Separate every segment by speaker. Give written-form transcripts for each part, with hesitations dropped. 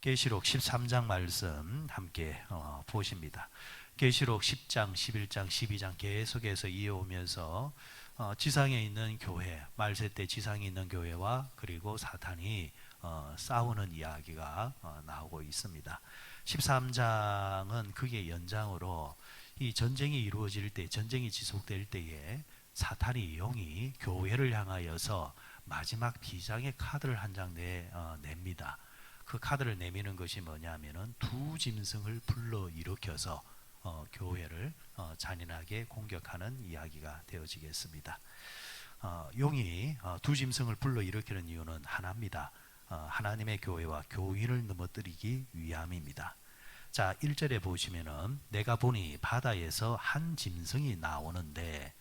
Speaker 1: 계시록 13장 말씀 함께 보십니다. 계시록 10장, 11장, 12장 계속해서 이어오면서 지상에 있는 교회, 말세 때 지상에 있는 교회와 그리고 사탄이 싸우는 이야기가 나오고 있습니다. 13장은 그게 연장으로 이 전쟁이 이루어질 때, 전쟁이 지속될 때에 사탄이 영이 교회를 향하여서 마지막 비장의 카드를 한 장 냅니다. 그 카드를 내미는 것이 뭐냐면은 두 짐승을 불러 일으켜서 교회를 잔인하게 공격하는 이야기가 되어지겠습니다. 용이 두 짐승을 불러 일으키는 이유는 하나입니다. 하나님의 교회와 교인을 넘어뜨리기 위함입니다. 자, 1절에 보시면은 내가 보니 바다에서 한 짐승이 나오는데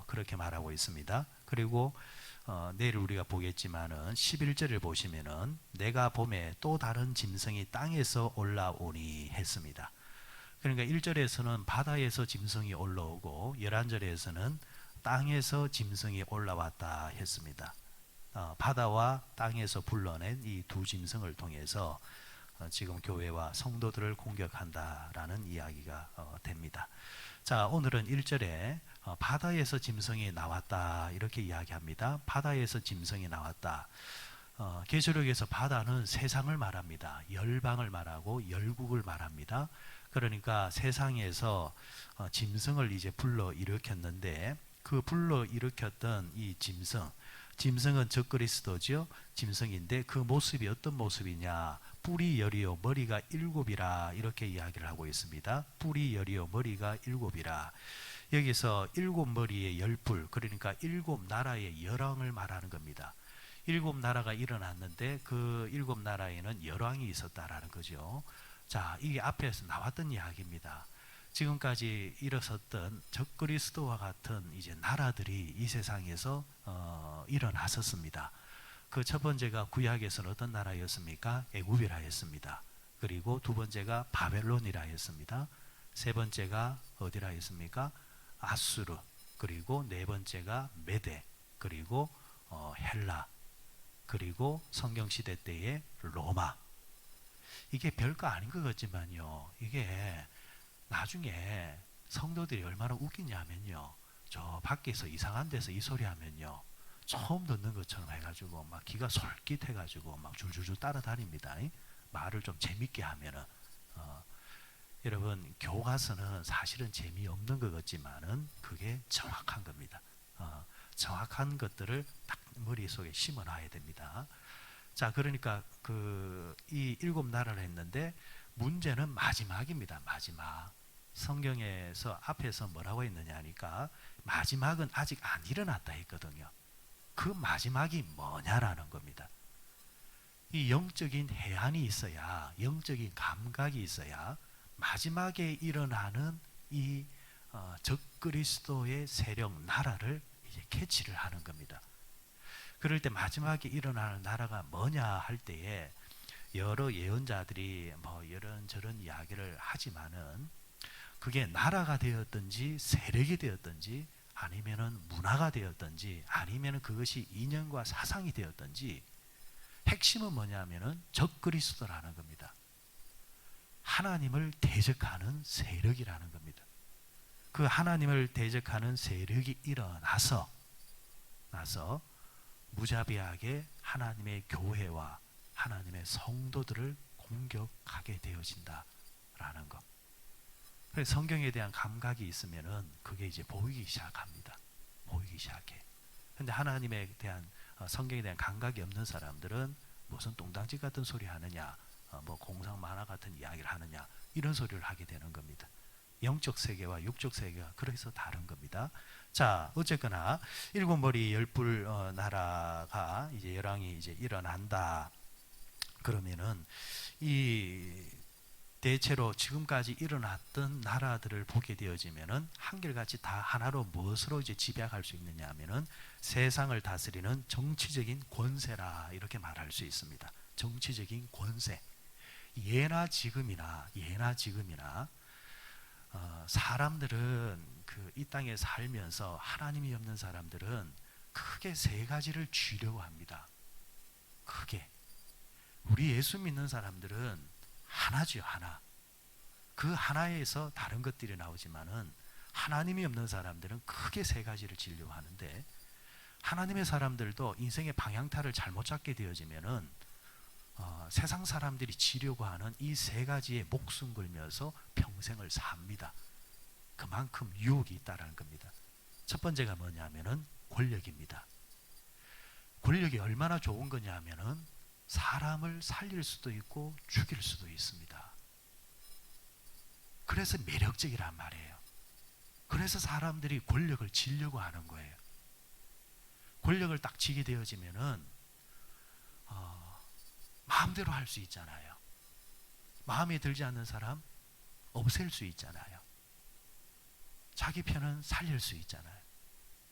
Speaker 1: 그렇게 말하고 있습니다. 그리고 내일 우리가 보겠지만은 11절을 보시면은 내가 봄에 또 다른 짐승이 땅에서 올라오니 했습니다. 그러니까 1절에서는 바다에서 짐승이 올라오고 11절에서는 땅에서 짐승이 올라왔다 했습니다. 바다와 땅에서 불러낸 이 두 짐승을 통해서 지금 교회와 성도들을 공격한다라는 이야기가 됩니다. 자, 오늘은 1절에 바다에서 짐승이 나왔다 이렇게 이야기합니다. 바다에서 짐승이 나왔다. 계시록에서 바다는 세상을 말합니다. 열방을 말하고 열국을 말합니다. 그러니까 세상에서 짐승을 이제 불러 일으켰는데 그 불러 일으켰던 이 짐승은 적그리스도죠. 짐승인데 그 모습이 어떤 모습이냐? 뿔이 열이요 머리가 일곱이라 이렇게 이야기를 하고 있습니다. 뿔이 열이요 머리가 일곱이라. 여기서 일곱 머리의 열뿔, 그러니까 일곱 나라의 열왕을 말하는 겁니다. 일곱 나라가 일어났는데 그 일곱 나라에는 열왕이 있었다라는 거죠. 자, 이게 앞에서 나왔던 이야기입니다. 지금까지 일어섰던 적그리스도와 같은 이제 나라들이 이 세상에서 일어났었습니다. 그 첫 번째가 구약에서는 어떤 나라였습니까? 애굽이라 했습니다. 그리고 두 번째가 바벨론이라 했습니다. 세 번째가 어디라 했습니까? 아수르. 그리고 네 번째가 메데. 그리고 헬라. 그리고 성경시대 때의 로마. 이게 별거 아닌 것 같지만요, 이게 나중에 성도들이 얼마나 웃기냐면요, 저 밖에서 이상한 데서 이 소리 하면요 처음 듣는 것처럼 해가지고 막 기가 솔깃해가지고 막 줄줄줄 따라다닙니다. 말을 좀 재밌게 하면은 여러분, 교과서는 사실은 재미없는 것 같지만은 그게 정확한 겁니다. 정확한 것들을 딱 머릿속에 심어놔야 됩니다. 자, 그러니까 이 일곱 나라를 했는데 문제는 마지막입니다. 마지막. 성경에서 앞에서 뭐라고 했느냐 하니까 마지막은 아직 안 일어났다 했거든요. 그 마지막이 뭐냐라는 겁니다. 이 영적인 해안이 있어야, 영적인 감각이 있어야 마지막에 일어나는 이 적그리스도의 세력 나라를 이제 캐치를 하는 겁니다. 그럴 때 마지막에 일어나는 나라가 뭐냐 할 때에 여러 예언자들이 뭐 이런저런 이야기를 하지만은 그게 나라가 되었든지 세력이 되었든지 아니면은 문화가 되었든지 아니면은 그것이 이념과 사상이 되었든지 핵심은 뭐냐면은 적그리스도라는 겁니다. 하나님을 대적하는 세력이라는 겁니다. 그 하나님을 대적하는 세력이 일어나서 무자비하게 하나님의 교회와 하나님의 성도들을 공격하게 되어진다라는 것. 그래서 성경에 대한 감각이 있으면은 그게 이제 보이기 시작합니다. 보이기 시작해. 근데 하나님에 대한 성경에 대한 감각이 없는 사람들은 무슨 똥당지 같은 소리 하느냐, 뭐 공상 만화 같은 이야기를 하느냐, 이런 소리를 하게 되는 겁니다. 영적 세계와 육적 세계가 그래서 다른 겁니다. 자, 어쨌거나 일곱 머리 열뿔 나라가 이제 열왕이 이제 일어난다. 그러면은 이 대체로 지금까지 일어났던 나라들을 보게 되어지면은 한결같이 다 하나로 무엇으로 이제 집약할 수 있느냐 하면은 세상을 다스리는 정치적인 권세라 이렇게 말할 수 있습니다. 정치적인 권세. 예나 지금이나 사람들은 이 땅에 살면서 하나님이 없는 사람들은 크게 세 가지를 쥐려고 합니다. 크게. 우리 예수 믿는 사람들은 하나죠, 하나. 그 하나에서 다른 것들이 나오지만은 하나님이 없는 사람들은 크게 세 가지를 지려고 하는데, 하나님의 사람들도 인생의 방향타를 잘못 잡게 되어지면은 세상 사람들이 지려고 하는 이 세 가지에 목숨 걸면서 평생을 삽니다. 그만큼 유혹이 있다는 겁니다. 첫 번째가 뭐냐면은 권력입니다. 권력이 얼마나 좋은 거냐면은 사람을 살릴 수도 있고 죽일 수도 있습니다. 그래서 매력적이란 말이에요. 그래서 사람들이 권력을 지려고 하는 거예요. 권력을 딱 쥐게 되어지면은 마음대로 할 수 있잖아요. 마음에 들지 않는 사람 없앨 수 있잖아요. 자기 편은 살릴 수 있잖아요.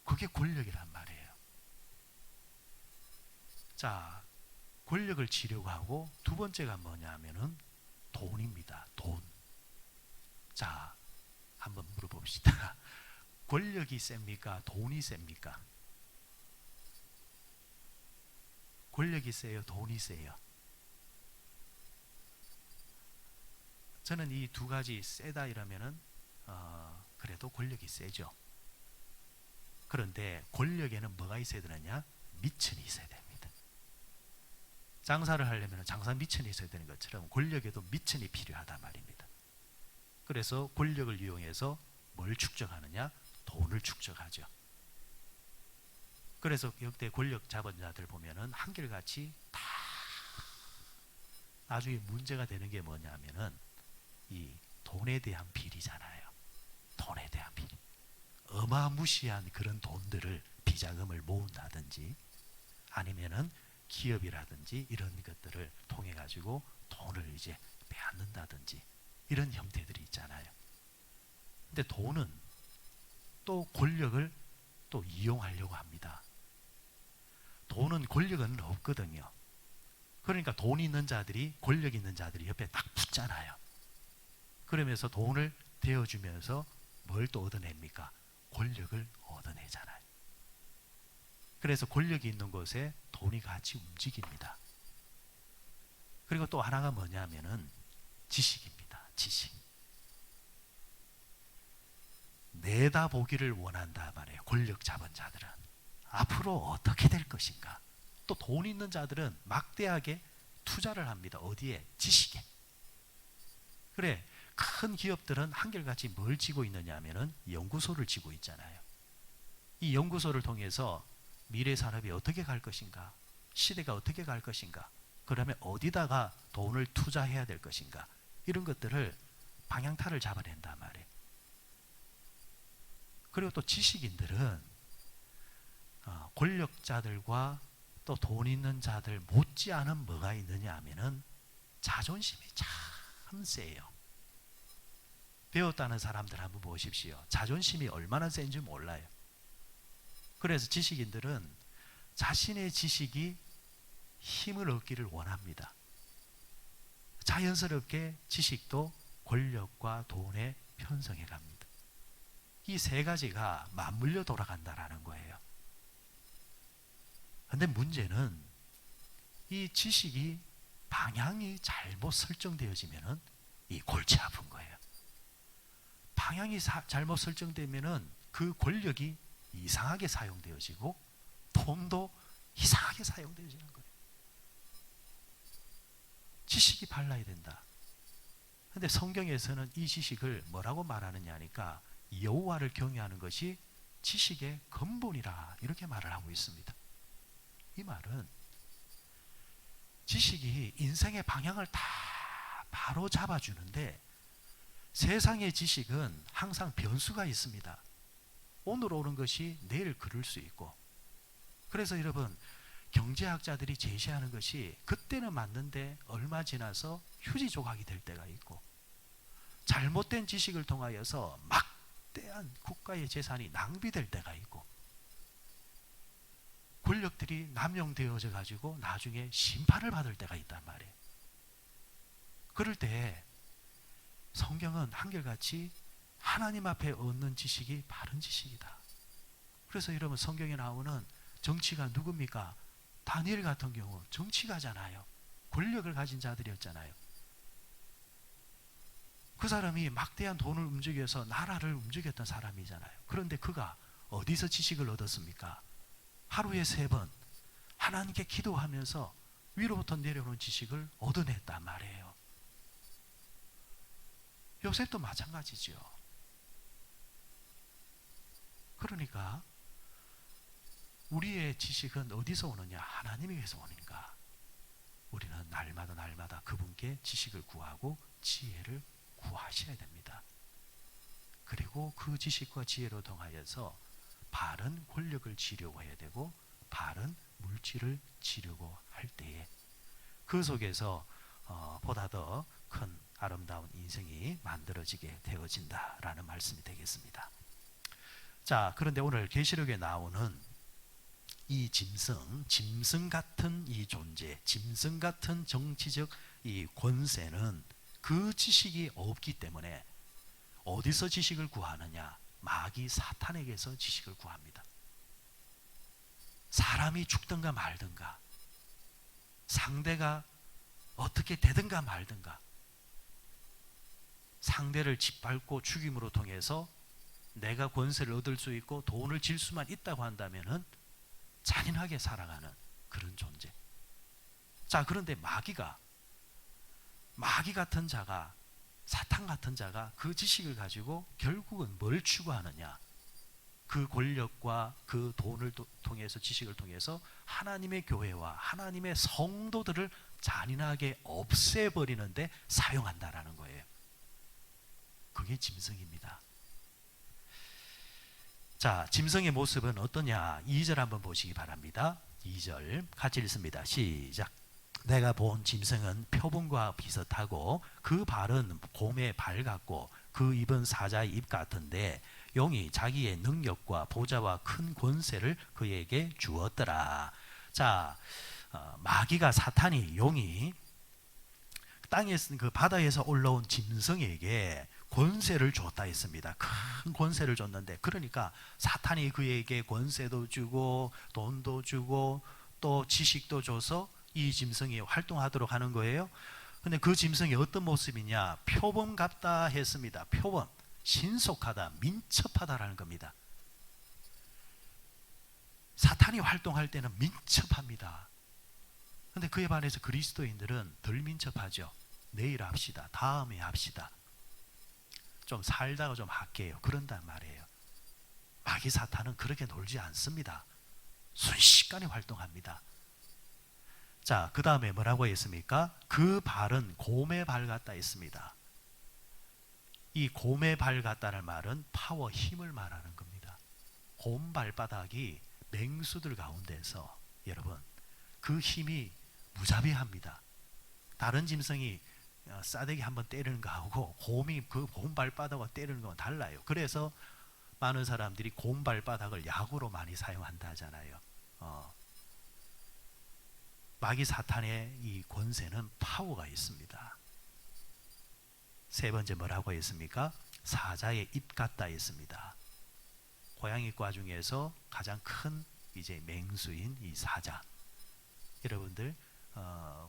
Speaker 1: 그게 권력이란 말이에요. 자, 권력을 지려고 하고 두 번째가 뭐냐면은 돈입니다. 돈. 자, 한번 물어봅시다. 권력이 셉니까? 돈이 셉니까? 권력이 세요? 돈이 세요? 저는 이 두 가지 세다 이러면은 그래도 권력이 세죠. 그런데 권력에는 뭐가 있어야 되느냐? 미천이 있어야 됩니다. 장사를 하려면 장사 미천이 있어야 되는 것처럼 권력에도 미천이 필요하단 말입니다. 그래서 권력을 이용해서 뭘 축적하느냐? 돈을 축적하죠. 그래서 역대 권력 잡은 자들 보면은 한결같이 다 나중에 문제가 되는 게 뭐냐면은 이 돈에 대한 비리잖아요. 돈에 대한 비리. 어마무시한 그런 돈들을, 비자금을 모은다든지 아니면은 기업이라든지 이런 것들을 통해 가지고 돈을 이제 빼앗는다든지 이런 형태들이 있잖아요. 근데 돈은 또 권력을 또 이용하려고 합니다. 돈은 권력은 없거든요. 그러니까 돈 있는 자들이, 권력 있는 자들이 옆에 딱 붙잖아요. 그러면서 돈을 대어주면서 뭘 또 얻어냅니까? 권력을 얻어내잖아요. 그래서 권력이 있는 곳에 돈이 같이 움직입니다. 그리고 또 하나가 뭐냐면은 지식입니다. 지식. 내다보기를 원한다 말이에요. 권력 잡은 자들은 앞으로 어떻게 될 것인가. 또 돈 있는 자들은 막대하게 투자를 합니다. 어디에? 지식에. 그래, 큰 기업들은 한결같이 뭘 지고 있느냐 하면은 연구소를 지고 있잖아요. 이 연구소를 통해서 미래 산업이 어떻게 갈 것인가, 시대가 어떻게 갈 것인가, 그러면 어디다가 돈을 투자해야 될 것인가, 이런 것들을 방향타를 잡아낸단 말이에요. 그리고 또 지식인들은 권력자들과 또 돈 있는 자들 못지않은 뭐가 있느냐 하면은 자존심이 참 세요. 배웠다는 사람들 한번 보십시오. 자존심이 얼마나 센지 몰라요. 그래서 지식인들은 자신의 지식이 힘을 얻기를 원합니다. 자연스럽게 지식도 권력과 돈에 편성해 갑니다. 이 세 가지가 맞물려 돌아간다라는 거예요. 그런데 문제는 이 지식이 방향이 잘못 설정되어지면은 이 골치 아픈 거예요. 방향이 잘못 설정되면은 그 권력이 이상하게 사용되어지고 돈도 이상하게 사용되어지는 거예요. 지식이 발라야 된다. 그런데 성경에서는 이 지식을 뭐라고 말하느냐 하니까 여호와를 경외하는 것이 지식의 근본이라 이렇게 말을 하고 있습니다. 이 말은 지식이 인생의 방향을 다 바로 잡아주는데 세상의 지식은 항상 변수가 있습니다. 오늘 옳은 것이 내일 그럴 수 있고, 그래서 여러분 경제학자들이 제시하는 것이 그때는 맞는데 얼마 지나서 휴지 조각이 될 때가 있고, 잘못된 지식을 통하여서 막대한 국가의 재산이 낭비될 때가 있고, 권력들이 남용되어져 가지고 나중에 심판을 받을 때가 있단 말이에요. 그럴 때 성경은 한결같이 하나님 앞에 얻는 지식이 바른 지식이다. 그래서 여러분 성경에 나오는 정치가 누굽니까? 다니엘 같은 경우 정치가잖아요. 권력을 가진 자들이었잖아요. 그 사람이 막대한 돈을 움직여서 나라를 움직였던 사람이잖아요. 그런데 그가 어디서 지식을 얻었습니까? 하루에 3번 하나님께 기도하면서 위로부터 내려오는 지식을 얻어냈단 말이에요. 요셉도 마찬가지죠. 그러니까 우리의 지식은 어디서 오느냐? 하나님에게서 오니까 우리는 날마다 그분께 지식을 구하고 지혜를 구하셔야 됩니다. 그리고 그 지식과 지혜로 통하여서 바른 권력을 지려고 해야 되고 바른 물질을 지려고 할 때에 그 속에서 보다 더 큰 아름다운 인생이 만들어지게 되어진다라는 말씀이 되겠습니다. 자, 그런데 오늘 계시록에 나오는 이 짐승 같은 이 존재, 짐승 같은 정치적 이 권세는 그 지식이 없기 때문에 어디서 지식을 구하느냐? 마귀 사탄에게서 지식을 구합니다. 사람이 죽든가 말든가, 상대가 어떻게 되든가 말든가, 상대를 짓밟고 죽임으로 통해서 내가 권세를 얻을 수 있고 돈을 질 수만 있다고 한다면은 잔인하게 살아가는 그런 존재. 자, 그런데 마귀 같은 자가, 사탄 같은 자가 그 지식을 가지고 결국은 뭘 추구하느냐? 그 권력과 그 돈을 통해서, 지식을 통해서 하나님의 교회와 하나님의 성도들을 잔인하게 없애버리는데 사용한다라는 거예요. 그게 짐승입니다. 자, 짐승의 모습은 어떠냐? 2절 한번 보시기 바랍니다. 2절 같이 읽습니다. 시작. 내가 본 짐승은 표범과 비슷하고 그 발은 곰의 발 같고 그 입은 사자의 입 같은데 용이 자기의 능력과 보좌와 큰 권세를 그에게 주었더라. 자, 마귀가, 사탄이, 용이 땅에서, 그 바다에서 올라온 짐승에게 권세를 줬다 했습니다. 큰 권세를 줬는데, 그러니까 사탄이 그에게 권세도 주고 돈도 주고 또 지식도 줘서 이 짐승이 활동하도록 하는 거예요. 근데 그 짐승이 어떤 모습이냐? 표범 같다 했습니다. 표범, 신속하다, 민첩하다라는 겁니다. 사탄이 활동할 때는 민첩합니다. 근데 그에 반해서 그리스도인들은 덜 민첩하죠. 내일 합시다, 다음에 합시다, 좀 살다가 좀 할게요, 그런단 말이에요. 마귀 사탄은 그렇게 놀지 않습니다. 순식간에 활동합니다. 자, 그 다음에 뭐라고 했습니까? 그 발은 곰의 발 같다 했습니다. 이 곰의 발 같다는 말은 파워, 힘을 말하는 겁니다. 곰 발바닥이 맹수들 가운데서, 여러분, 그 힘이 무자비합니다. 다른 짐승이 싸대기 한번 때리는 거하고 곰이 그 곰 발바닥을 때리는 건 달라요. 그래서 많은 사람들이 곰 발바닥을 약으로 많이 사용한다 하잖아요. 마귀 사탄의 이 권세는 파워가 있습니다. 세 번째 뭐라고 했습니까? 사자의 입 같다 했습니다. 고양이과 중에서 가장 큰 이제 맹수인 이 사자. 여러분들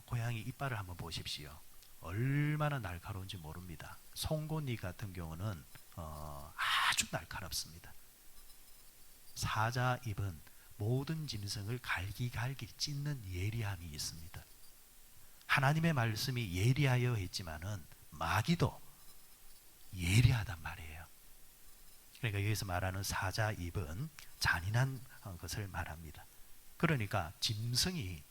Speaker 1: 고양이 이빨을 한번 보십시오. 얼마나 날카로운지 모릅니다. 송곳니 같은 경우는 아주 날카롭습니다. 사자 입은 모든 짐승을 갈기갈기 찢는 예리함이 있습니다. 하나님의 말씀이 예리하여 했지만은 마귀도 예리하단 말이에요. 그러니까 여기서 말하는 사자 입은 잔인한 것을 말합니다. 그러니까 짐승이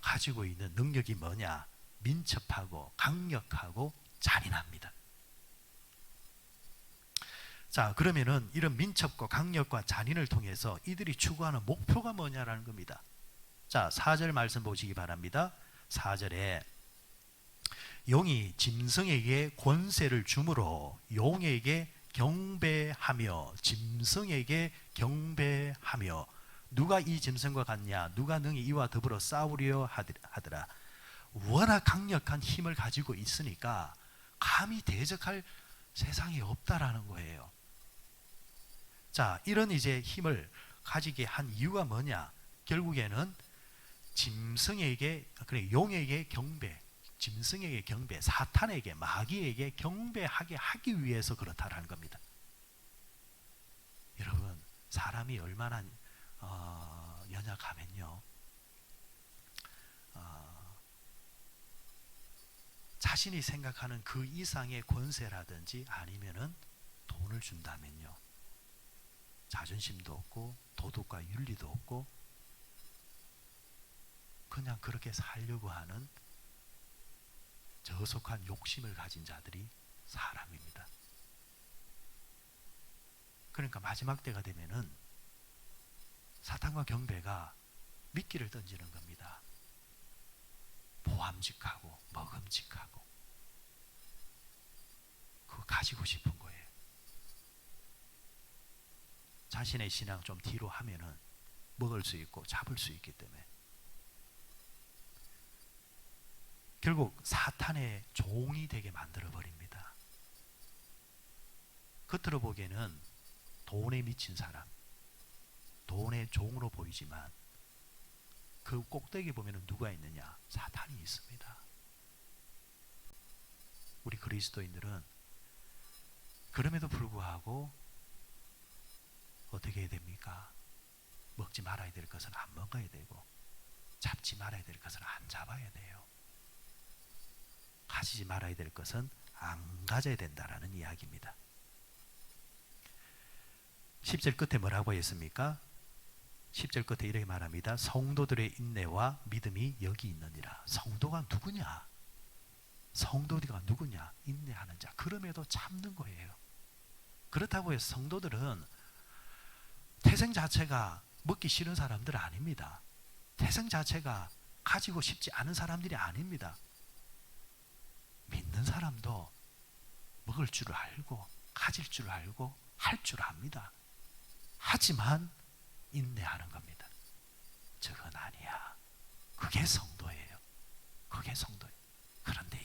Speaker 1: 가지고 있는 능력이 뭐냐? 민첩하고 강력하고 잔인합니다. 자, 그러면은 이런 민첩과 강력과 잔인을 통해서 이들이 추구하는 목표가 뭐냐라는 겁니다. 자, 4절 말씀 보시기 바랍니다. 4절에 용이 짐승에게 권세를 주므로 용에게 경배하며 짐승에게 경배하며 누가 이 짐승과 같냐? 누가 능히 이와 더불어 싸우려 하더라. 워낙 강력한 힘을 가지고 있으니까 감히 대적할 세상이 없다라는 거예요. 자, 이런 이제 힘을 가지게 한 이유가 뭐냐? 결국에는 짐승에게, 그래, 용에게 경배, 짐승에게 경배, 사탄에게, 마귀에게 경배하게 하기 위해서 그렇다라는 겁니다. 여러분, 사람이 얼마나 연약하면요, 자신이 생각하는 그 이상의 권세라든지 아니면은 돈을 준다면요, 자존심도 없고 도덕과 윤리도 없고 그냥 그렇게 살려고 하는 저속한 욕심을 가진 자들이 사람입니다. 그러니까 마지막 때가 되면은 사탄과 경배가 미끼를 던지는 겁니다. 보암직하고 먹음직하고 그거 가지고 싶은 거예요. 자신의 신앙 좀 뒤로 하면은 먹을 수 있고 잡을 수 있기 때문에 결국 사탄의 종이 되게 만들어 버립니다. 겉으로 보기에는 돈에 미친 사람, 돈의 종으로 보이지만 그 꼭대기 보면 누가 있느냐? 사탄이 있습니다. 우리 그리스도인들은 그럼에도 불구하고 어떻게 해야 됩니까? 먹지 말아야 될 것은 안 먹어야 되고 잡지 말아야 될 것은 안 잡아야 돼요. 가지지 말아야 될 것은 안 가져야 된다라는 이야기입니다. 10절 끝에 뭐라고 했습니까? 10절 끝에 이렇게 말합니다. 성도들의 인내와 믿음이 여기 있느니라. 성도가 누구냐? 성도가 누구냐? 인내하는 자. 그럼에도 참는 거예요. 그렇다고 해서 성도들은 태생 자체가 먹기 싫은 사람들 아닙니다. 태생 자체가 가지고 싶지 않은 사람들이 아닙니다. 믿는 사람도 먹을 줄 알고 가질 줄 알고 할 줄 압니다. 하지만 인내하는 겁니다. 저건 아니야. 그게 성도예요. 그게 성도예요. 그런데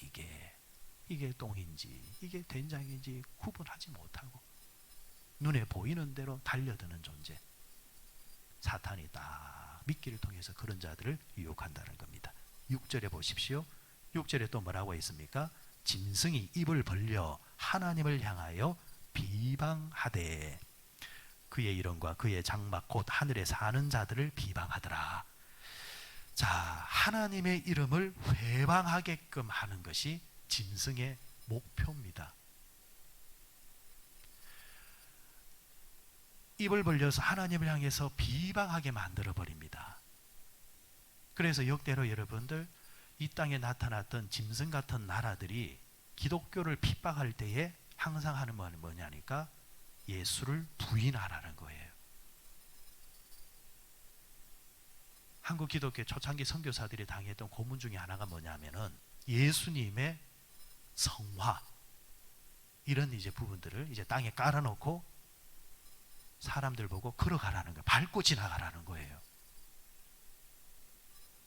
Speaker 1: 이게 똥인지 이게 된장인지 구분하지 못하고 눈에 보이는 대로 달려드는 존재. 사탄이 딱 미끼를 통해서 그런 자들을 유혹한다는 겁니다. 6절에 보십시오. 6절에 또 뭐라고 했습니까? 짐승이 입을 벌려 하나님을 향하여 비방하되 그의 이름과 그의 장막 곧 하늘에 사는 자들을 비방하더라. 자, 하나님의 이름을 회방하게끔 하는 것이 짐승의 목표입니다. 입을 벌려서 하나님을 향해서 비방하게 만들어 버립니다. 그래서 역대로 여러분들 이 땅에 나타났던 짐승 같은 나라들이 기독교를 핍박할 때에 항상 하는 말은 뭐냐니까 예수를 부인하라는 거예요. 한국 기독교 초창기 선교사들이 당했던 고문 중에 하나가 뭐냐면은 예수님의 성화 이런 이제 부분들을 이제 땅에 깔아놓고 사람들 보고 걸어가라는 거예요. 밟고 지나가라는 거예요.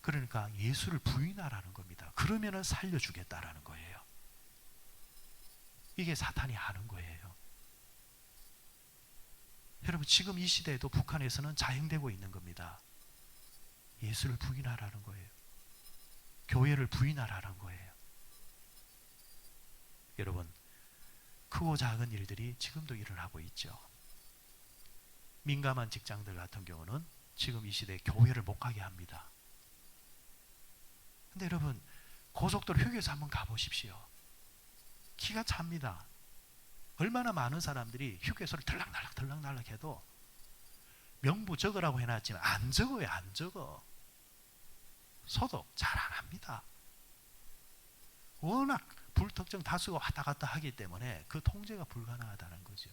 Speaker 1: 그러니까 예수를 부인하라는 겁니다. 그러면은 살려주겠다라는 거예요. 이게 사탄이 하는 거예요. 여러분 지금 이 시대에도 북한에서는 자행되고 있는 겁니다. 예수를 부인하라는 거예요. 교회를 부인하라는 거예요. 여러분 크고 작은 일들이 지금도 일어나고 있죠. 민감한 직장들 같은 경우는 지금 이 시대에 교회를 못 가게 합니다. 근데 여러분 고속도로 휴게소 한번 가보십시오. 기가 찹니다. 얼마나 많은 사람들이 휴게소를 들락날락 해도 명부 적으라고 해놨지만 안 적어요. 안 적어. 소독 잘 안 합니다. 워낙 불특정 다수가 왔다 갔다 하기 때문에 그 통제가 불가능하다는 거죠.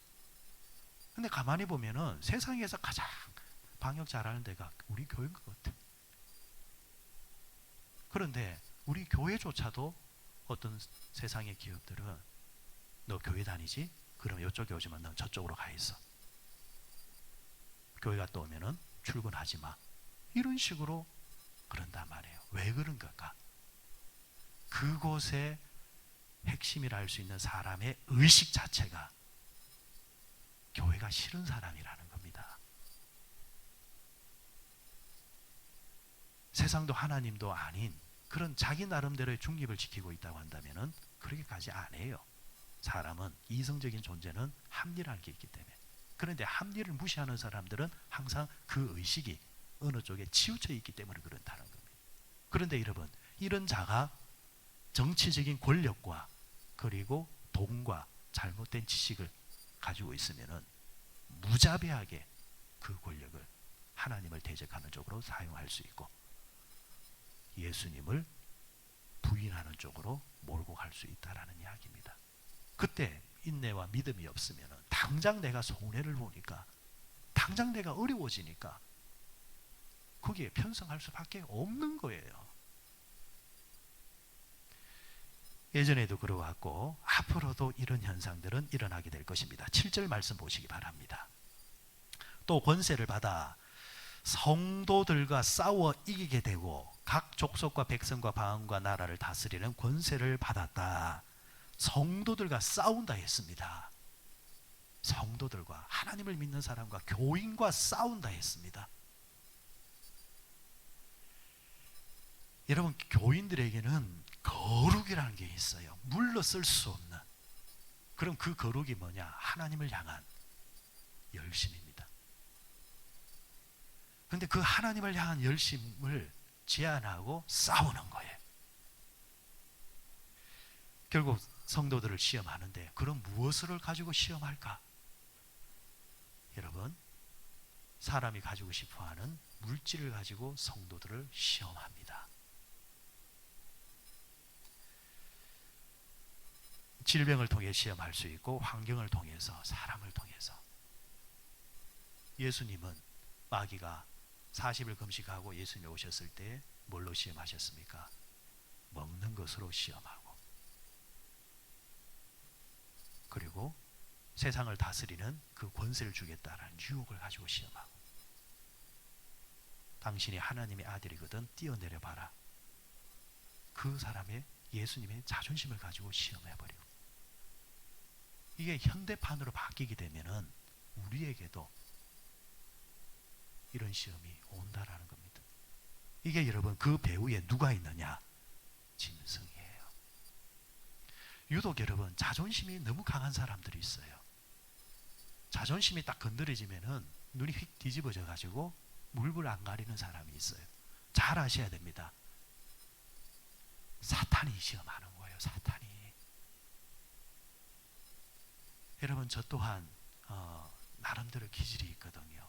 Speaker 1: 근데 가만히 보면은 세상에서 가장 방역 잘하는 데가 우리 교회인 것 같아요. 그런데 우리 교회조차도 어떤 세상의 기업들은 너 교회 다니지? 그럼 이쪽에 오지만 넌 저쪽으로 가 있어. 교회 갔다 오면은 출근하지 마. 이런 식으로 그런단 말이에요. 왜 그런 걸까? 그곳의 핵심이라 할 수 있는 사람의 의식 자체가 교회가 싫은 사람이라는 겁니다. 세상도 하나님도 아닌 그런 자기 나름대로의 중립을 지키고 있다고 한다면 그렇게까지 안 해요. 사람은 이성적인 존재는 합리라는 게 있기 때문에. 그런데 합리를 무시하는 사람들은 항상 그 의식이 어느 쪽에 치우쳐 있기 때문에 그렇다는 겁니다. 그런데 여러분, 이런 자가 정치적인 권력과 그리고 돈과 잘못된 지식을 가지고 있으면 무자비하게 그 권력을 하나님을 대적하는 쪽으로 사용할 수 있고 예수님을 부인하는 쪽으로 몰고 갈 수 있다라는 이야기입니다. 그때 인내와 믿음이 없으면 당장 내가 손해를 보니까, 당장 내가 어려워지니까 거기에 편성할 수밖에 없는 거예요. 예전에도 그러왔고 앞으로도 이런 현상들은 일어나게 될 것입니다. 7절 말씀 보시기 바랍니다. 또 권세를 받아 성도들과 싸워 이기게 되고 각 족속과 백성과 방언과 나라를 다스리는 권세를 받았다. 성도들과 싸운다 했습니다. 성도들과, 하나님을 믿는 사람과, 교인과 싸운다 했습니다. 여러분, 교인들에게는 거룩이라는 게 있어요. 물러설 수 없는. 그럼 그 거룩이 뭐냐? 하나님을 향한 열심입니다. 그런데 그 하나님을 향한 열심을 제한하고 싸우는 거예요. 결국 성도들을 시험하는데 그럼 무엇을 가지고 시험할까? 여러분, 사람이 가지고 싶어하는 물질을 가지고 성도들을 시험합니다. 질병을 통해 시험할 수 있고 환경을 통해서, 사람을 통해서. 예수님은 마귀가 40일 금식하고 예수님이 오셨을 때 뭘로 시험하셨습니까? 먹는 것으로 시험하고, 그리고 세상을 다스리는 그 권세를 주겠다라는 유혹을 가지고 시험하고, 당신이 하나님의 아들이거든 뛰어내려 봐라. 그 사람의, 예수님의 자존심을 가지고 시험해버리고. 이게 현대판으로 바뀌게 되면은 우리에게도 이런 시험이 온다라는 겁니다. 이게 여러분, 그 배후에 누가 있느냐? 짐승이에요. 유독 여러분, 자존심이 너무 강한 사람들이 있어요. 자존심이 딱 건드려지면은 눈이 휙 뒤집어져 가지고 물불 안 가리는 사람이 있어요. 잘 아셔야 됩니다. 사탄이 시험하는 거예요. 사탄이. 여러분, 저 또한 나름대로 기질이 있거든요.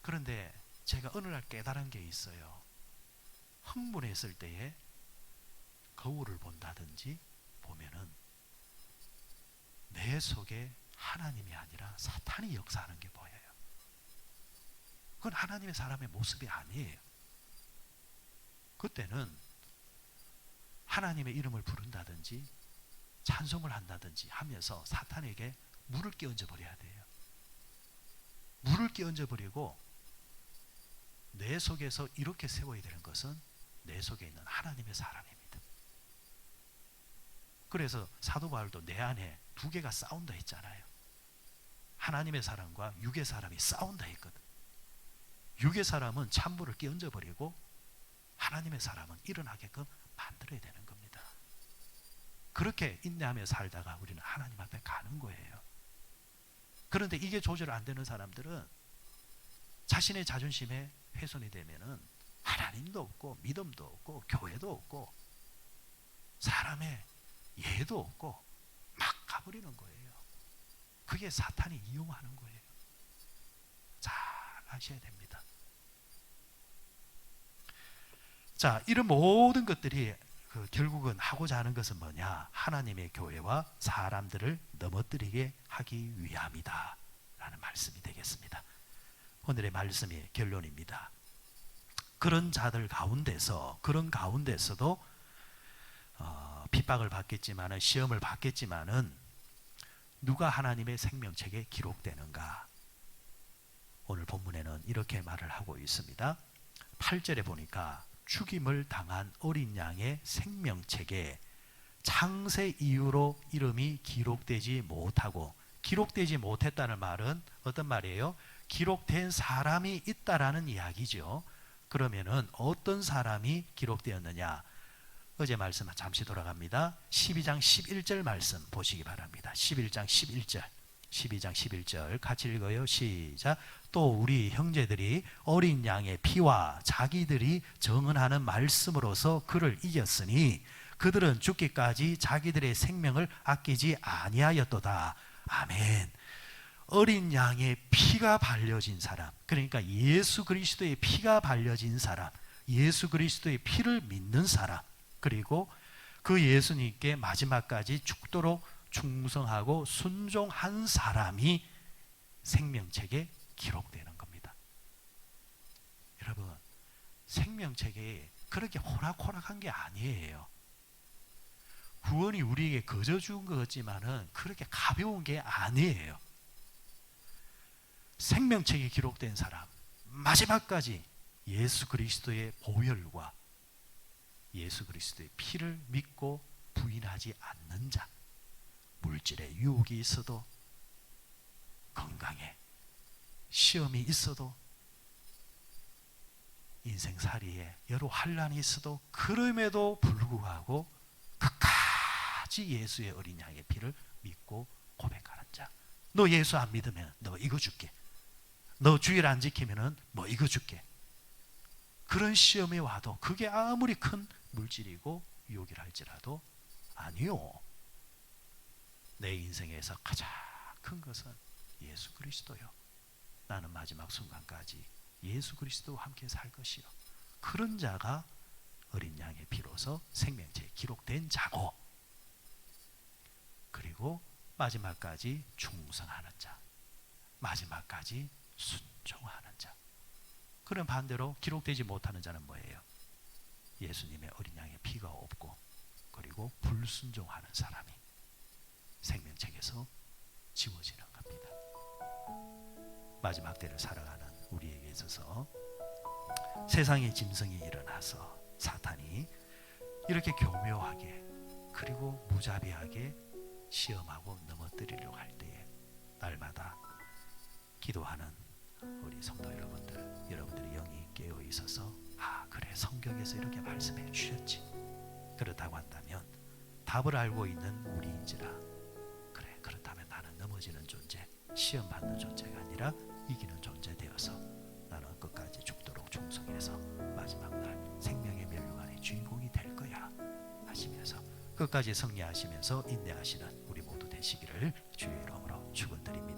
Speaker 1: 그런데 제가 어느 날 깨달은 게 있어요. 흥분했을 때에 거울을 본다든지 보면은 내 속에 하나님이 아니라 사탄이 역사하는 게 보여요. 그건 하나님의 사람의 모습이 아니에요. 그때는 하나님의 이름을 부른다든지 찬송을 한다든지 하면서 사탄에게 물을 끼얹어 버려야 돼요. 물을 끼얹어 버리고 내 속에서 이렇게 세워야 되는 것은 내 속에 있는 하나님의 사람입니다. 그래서 사도 바울도 내 안에 두 개가 싸운다 했잖아요. 하나님의 사람과 육의 사람이 싸운다 했거든. 육의 사람은 찬물을 끼얹어 버리고 하나님의 사람은 일어나게끔 만들어야 되는 겁니다. 그렇게 인내하며 살다가 우리는 하나님 앞에 가는 거예요. 그런데 이게 조절 안 되는 사람들은 자신의 자존심에 훼손이 되면은 하나님도 없고 믿음도 없고 교회도 없고 사람의 예도 없고 막 가버리는 거예요. 그게 사탄이 이용하는 거예요. 잘 아셔야 됩니다. 자, 이런 모든 것들이 결국은 하고자 하는 것은 뭐냐? 하나님의 교회와 사람들을 넘어뜨리게 하기 위함이다 라는 말씀이 되겠습니다. 오늘의 말씀의 결론입니다. 그런 자들 가운데서, 그런 가운데서도 핍박을 받겠지만은, 시험을 받겠지만은 누가 하나님의 생명책에 기록되는가? 오늘 본문에는 이렇게 말을 하고 있습니다. 8절에 보니까 죽임을 당한 어린 양의 생명책에 창세 이후로 이름이 기록되지 못하고, 기록되지 못했다는 말은 어떤 말이에요? 기록된 사람이 있다라는 이야기죠. 그러면은 어떤 사람이 기록되었느냐? 어제 말씀 잠시 돌아갑니다. 12장 11절 말씀 보시기 바랍니다. 11장 11절. 12장 11절 같이 읽어요. 시작. 또 우리 형제들이 어린 양의 피와 자기들이 정언하는 말씀으로서 그를 이겼으니 그들은 죽기까지 자기들의 생명을 아끼지 아니하였도다. 아멘. 어린 양의 피가 발려진 사람, 그러니까 예수 그리스도의 피가 발려진 사람, 예수 그리스도의 피를 믿는 사람, 그리고 그 예수님께 마지막까지 죽도록 충성하고 순종한 사람이 생명책에 기록되는 겁니다. 여러분, 생명책에 그렇게 호락호락한 게 아니에요. 구원이 우리에게 거저 준 것 같지만은 그렇게 가벼운 게 아니에요. 생명책에 기록된 사람, 마지막까지 예수 그리스도의 보혈과 예수 그리스도의 피를 믿고 부인하지 않는 자, 물질에 유혹이 있어도, 건강에 시험이 있어도, 인생살이에 여러 환난이 있어도, 그럼에도 불구하고 끝까지 예수의 어린 양의 피를 믿고 고백하는 자. 너 예수 안 믿으면 너 이거 줄게. 너 주일 안 지키면은 뭐 이거 줄게. 그런 시험이 와도 그게 아무리 큰 물질이고 유혹이라 할지라도 아니요. 내 인생에서 가장 큰 것은 예수 그리스도요. 나는 마지막 순간까지 예수 그리스도와 함께 살 것이요. 그런 자가 어린 양의 피로서 생명체에 기록된 자고, 그리고 마지막까지 충성하는 자, 마지막까지 순종하는 자. 그럼 반대로 기록되지 못하는 자는 뭐예요? 예수님의 어린 양의 피가 없고, 그리고 불순종하는 사람이 생명책에서 지워지는 겁니다. 마지막 때를 살아가는 우리에게 있어서 세상의 짐승이 일어나서 사탄이 이렇게 교묘하게 그리고 무자비하게 시험하고 넘어뜨리려고 할 때에 날마다 기도하는 우리 성도 여러분들의 영이 깨어 있어서, 아 그래, 성경에서 이렇게 말씀해 주셨지. 그렇다고 한다면 답을 알고 있는 우리인지라, 그래, 그렇다면 나는 넘어지는 존재, 시험 받는 존재가 아니라 이기는 존재 되어서 나는 끝까지 죽도록 충성해서 마지막 날 생명의 멸류관의 주인공이 될 거야 하시면서 끝까지 승리하시면서 인내하시는 우리 모두 되시기를 주의 이름으로 축원드립니다.